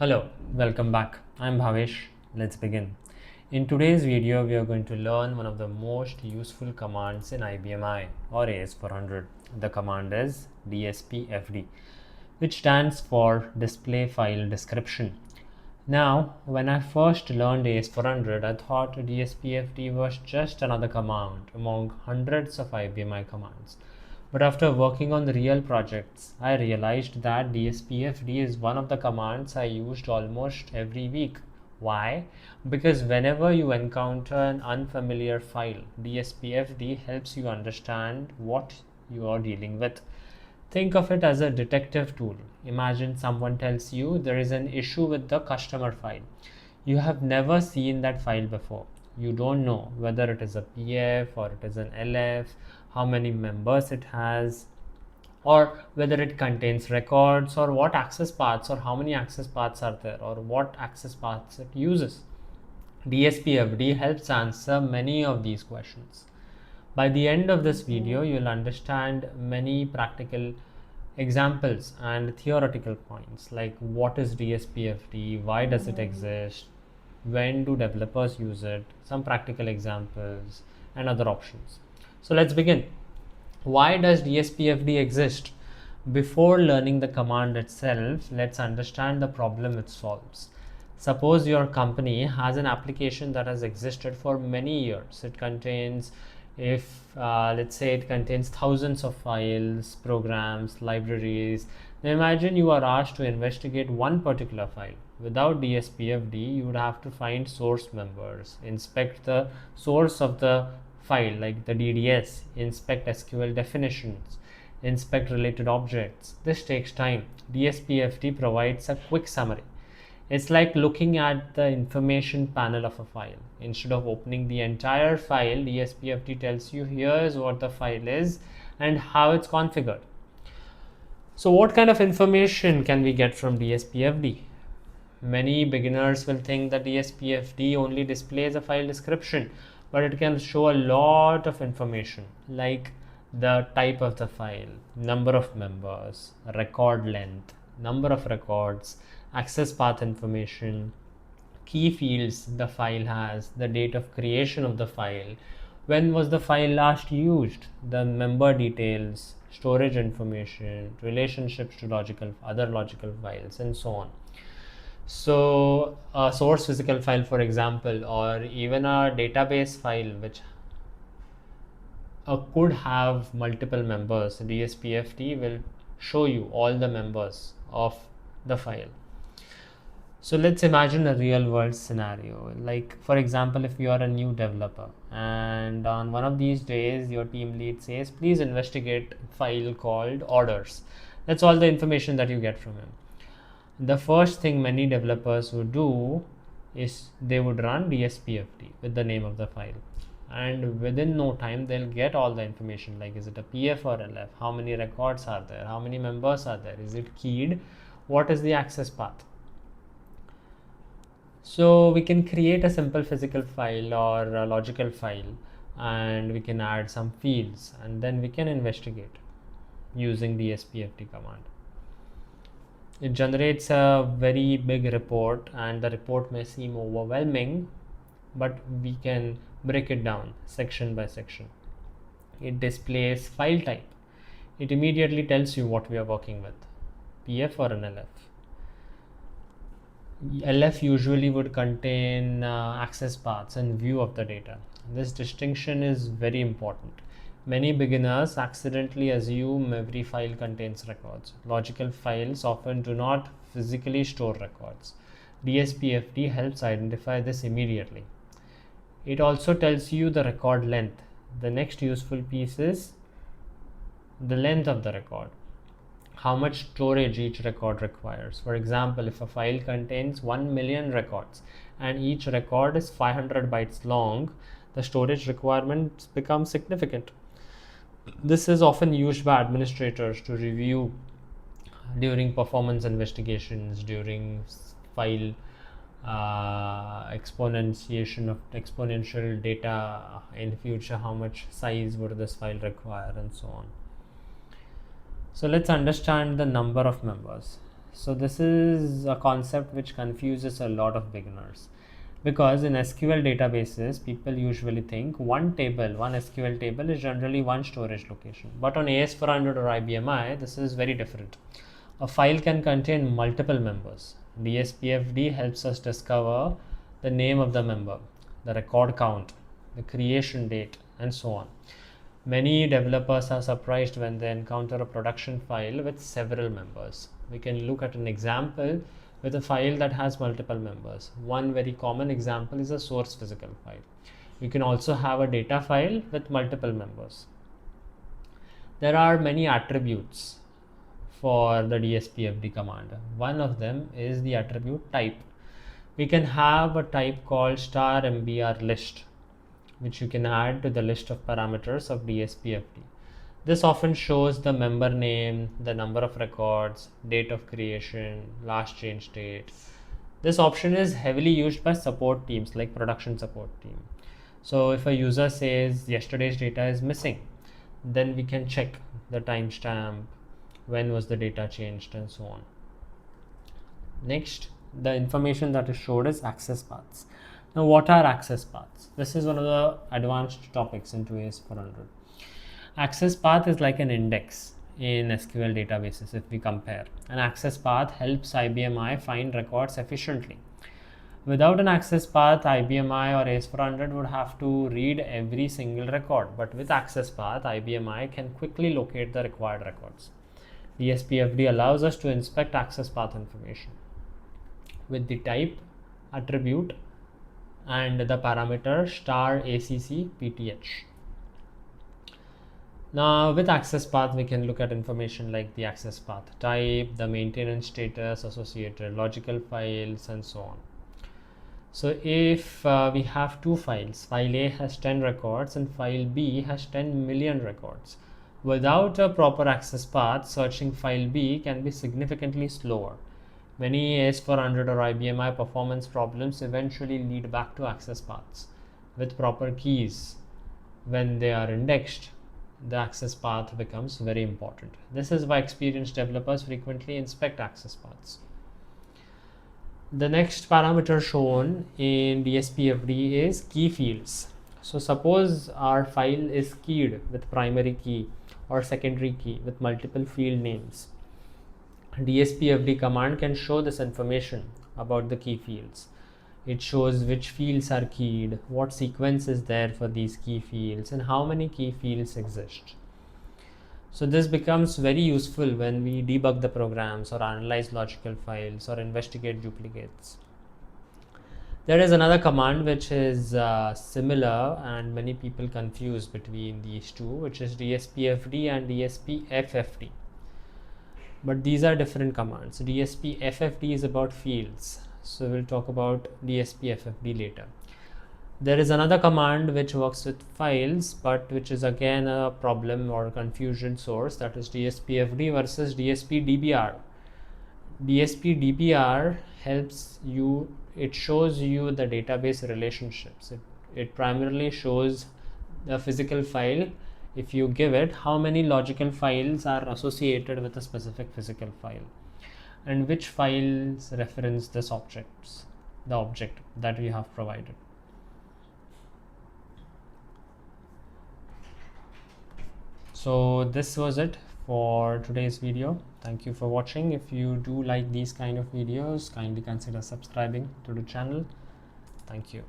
Hello, welcome back. I'm Bhavesh. Let's begin. In today's video, we are going to learn one of the most useful commands in IBM I or AS400. The command is DSPFD, which stands for Display File Description. Now, when I first learned AS400, I thought DSPFD was just another command among hundreds of IBM I commands. But after working on the real projects, I realized that DSPFD is one of the commands I used almost every week. Why? Because whenever you encounter an unfamiliar file, DSPFD helps you understand what you are dealing with. Think of it as a detective tool. Imagine someone tells you there is an issue with the customer file. You have never seen that file before. You don't know whether it is a PF or it is an LF, how many members it has, or whether it contains records, or what access paths or how many access paths are there, or what access paths it uses. DSPFD helps answer many of these questions. By the end of this video, you'll understand many practical examples and theoretical points like what is DSPFD, why does it exist, when do developers use it, some practical examples, and other options. So let's begin. Why does DSPFD exist? Before learning the command itself, let's understand the problem it solves. Suppose your company has an application that has existed for many years. It contains, let's say it contains thousands of files, programs, libraries. Now imagine you are asked to investigate one particular file. Without DSPFD, you would have to find source members, inspect the source of the file like the DDS, inspect SQL definitions, inspect related objects. This takes time. DSPFD provides a quick summary. It's like looking at the information panel of a file. Instead of opening the entire file, DSPFD tells you here's what the file is and how it's configured. So what kind of information can we get from DSPFD? Many beginners will think that DSPFD only displays a file description, but it can show a lot of information like the type of the file, number of members, record length, number of records, access path information, key fields the file has, the date of creation of the file, when was the file last used, the member details, storage information, relationships to other logical files, and so on. So a source physical file, for example, or even a database file which could have multiple members, DSPFD will show you all the members of the file. So let's imagine a real world scenario. Like for example, if you are a new developer and on one of these days your team lead says, please investigate a file called orders. That's all the information that you get from him. The first thing many developers would do is they would run DSPFD with the name of the file, and within no time they'll get all the information like is it a PF or LF, how many records are there, how many members are there, is it keyed, what is the access path. So we can create a simple physical file or a logical file and we can add some fields and then we can investigate using DSPFD command. It generates a very big report and the report may seem overwhelming, but we can break it down section by section. It displays file type. It immediately tells you what we are working with, PF or an LF. LF usually would contain access paths and view of the data. This distinction is very important. Many beginners accidentally assume every file contains records. Logical files often do not physically store records. DSPFD helps identify this immediately. It also tells you the record length. The next useful piece is the length of the record, how much storage each record requires. For example, if a file contains 1 million records and each record is 500 bytes long, the storage requirements become significant. This is often used by administrators to review during performance investigations, during file exponential data in future, how much size would this file require and so on. So let's understand the number of members. So this is a concept which confuses a lot of beginners, because in SQL databases people usually think one SQL table is generally one storage location, but on AS400 or IBM this is very different. A file can contain multiple members. DSPFD helps us discover the name of the member, the record count, the creation date, and so on. Many developers are surprised when they encounter a production file with several members. We can look at an example with a file that has multiple members. One very common example is a source physical file. You can also have a data file with multiple members. There are many attributes for the DSPFD command. One of them is the attribute type. We can have a type called *mbr list, which you can add to the list of parameters of DSPFD. This often shows the member name, the number of records, date of creation, last change date. This option is heavily used by support teams like production support team. So if a user says yesterday's data is missing, then we can check the timestamp, when was the data changed, and so on. Next, the information that is showed is access paths. Now, what are access paths? This is one of the advanced topics into AS400. Access path is like an index in SQL databases. If we compare, an access path helps IBM find records efficiently. Without an access path, IBM or AS400 would have to read every single record, but with access path, IBM can quickly locate the required records. DSPFD allows us to inspect access path information with the type, attribute, and the parameter *ACCPTH. Now with access path, we can look at information like the access path type, the maintenance status, associated logical files, and so on. So if we have two files, file A has 10 records and file B has 10 million records. Without a proper access path, searching file B can be significantly slower. Many AS400 or IBM performance problems eventually lead back to access paths. With proper keys, when they are indexed, the access path becomes very important. This is why experienced developers frequently inspect access paths. The next parameter shown in DSPFD is key fields. So suppose our file is keyed with primary key or secondary key with multiple field names. DSPFD command can show this information about the key fields. It shows which fields are keyed, what sequence is there for these key fields, and how many key fields exist. So this becomes very useful when we debug the programs or analyze logical files or investigate duplicates. There is another command which is similar and many people confuse between these two, which is DSPFD and DSPFFD. But these are different commands. DSPFFD is about fields. So we'll talk about DSPFFD later. There is another command which works with files, but which is again a problem or confusion source, that is DSPFD versus DSPDBR. DSPDBR helps you, it shows you the database relationships. It primarily shows the physical file. If you give it how many logical files are associated with a specific physical file, and which files reference this object that we have provided. So this was it for today's video. Thank you for watching. If you do like these kind of videos, kindly consider subscribing to the channel. Thank you.